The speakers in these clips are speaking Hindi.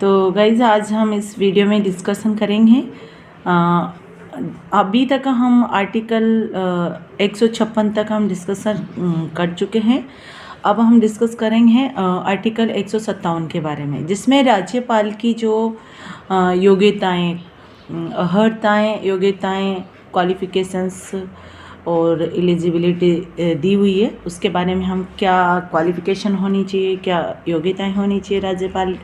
तो गाइज आज हम इस वीडियो में डिस्कशन करेंगे। अभी तक हम आर्टिकल 156 तक हम डिस्कशन कर चुके हैं। अब हम डिस्कस करेंगे आर्टिकल 157 के बारे में, जिसमें राज्यपाल की जो योग्यताएं, अर्हताएं, योग्यताएं, क्वालिफ़िकेशंस और एलिजिबिलिटी दी हुई है। उसके बारे में हम क्या क्वालिफ़िकेशन होनी चाहिए, क्या योग्यताएं होनी चाहिए राज्यपाल।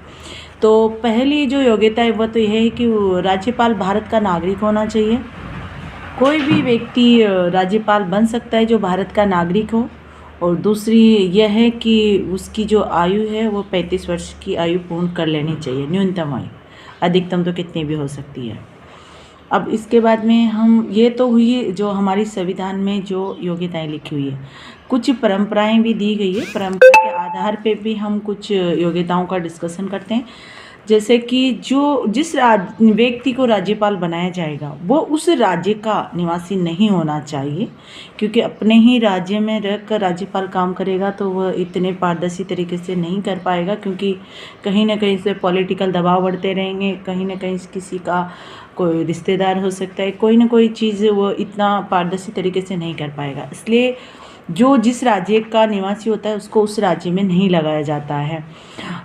तो पहली जो योग्यता है वह तो यह है कि राज्यपाल भारत का नागरिक होना चाहिए। कोई भी व्यक्ति राज्यपाल बन सकता है जो भारत का नागरिक हो। और दूसरी यह है कि उसकी जो आयु है वो 35 वर्ष की आयु पूर्ण कर लेनी चाहिए, न्यूनतम आयु, अधिकतम तो कितनी भी हो सकती है। अब इसके बाद में हम ये तो हुई जो हमारी संविधान में जो योग्यताएं लिखी हुई है। कुछ परंपराएं भी दी गई है, परंपरा के आधार पे भी हम कुछ योग्यताओं का डिस्कशन करते हैं। जैसे कि जिस व्यक्ति को राज्यपाल बनाया जाएगा वो उस राज्य का निवासी नहीं होना चाहिए, क्योंकि अपने ही राज्य में रहकर राज्यपाल काम करेगा तो वह इतने पारदर्शी तरीके से नहीं कर पाएगा, क्योंकि कहीं ना कहीं से पॉलिटिकल दबाव बढ़ते रहेंगे, कहीं ना कहीं किसी का कोई रिश्तेदार हो सकता है, कोई ना कोई चीज़ वो इतना पारदर्शी तरीके से नहीं कर पाएगा। इसलिए जो जिस राज्य का निवासी होता है उसको उस राज्य में नहीं लगाया जाता है।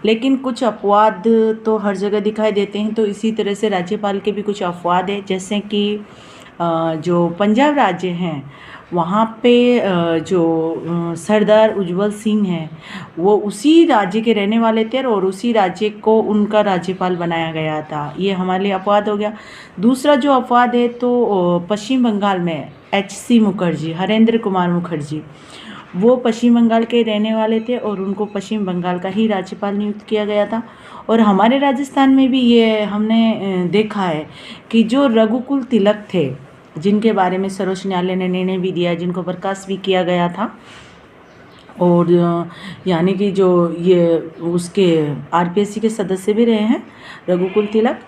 लेकिन कुछ अपवाद तो हर जगह दिखाई देते हैं, तो इसी तरह से राज्यपाल के भी कुछ अपवाद है। जैसे कि जो पंजाब राज्य हैं वहाँ पे जो सरदार उज्जवल सिंह हैं वो उसी राज्य के रहने वाले थे और उसी राज्य को उनका राज्यपाल बनाया गया था। ये हमारे लिए अपवाद हो गया। दूसरा जो अपवाद है तो पश्चिम बंगाल में HC मुखर्जी, हरेंद्र कुमार मुखर्जी, वो पश्चिम बंगाल के रहने वाले थे और उनको पश्चिम बंगाल का ही राज्यपाल नियुक्त किया गया था। और हमारे राजस्थान में भी ये हमने देखा है कि जो रघुकुल तिलक थे, जिनके बारे में सर्वोच्च न्यायालय ने निर्णय भी दिया, जिनको बर्खास्त भी किया गया था, और यानी कि जो ये उसके RPSC के सदस्य भी रहे हैं रघुकुल तिलक,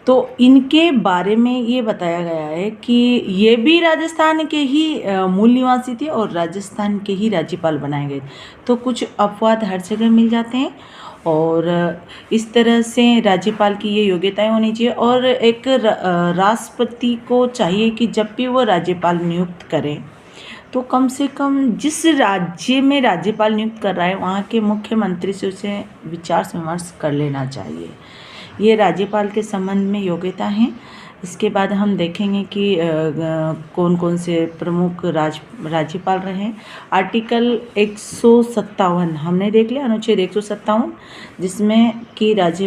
तो इनके बारे में ये बताया गया है कि ये भी राजस्थान के ही मूल निवासी थे और राजस्थान के ही राज्यपाल बनाए गए। तो कुछ अपवाद हर जगह मिल जाते हैं और इस तरह से राज्यपाल की ये योग्यताएं होनी चाहिए। और एक राष्ट्रपति को चाहिए कि जब भी वो राज्यपाल नियुक्त करें तो कम से कम जिस राज्य में राज्यपाल नियुक्त कर रहा है वहाँ के मुख्यमंत्री से उसे विचार विमर्श कर लेना चाहिए। ये राज्यपाल के संबंध में योग्यता हैं। इसके बाद हम देखेंगे कि कौन कौन से प्रमुख राज्यपाल रहे हैं। आर्टिकल 157 हमने देख लिया, अनुच्छेद 157, जिसमें कि राज्य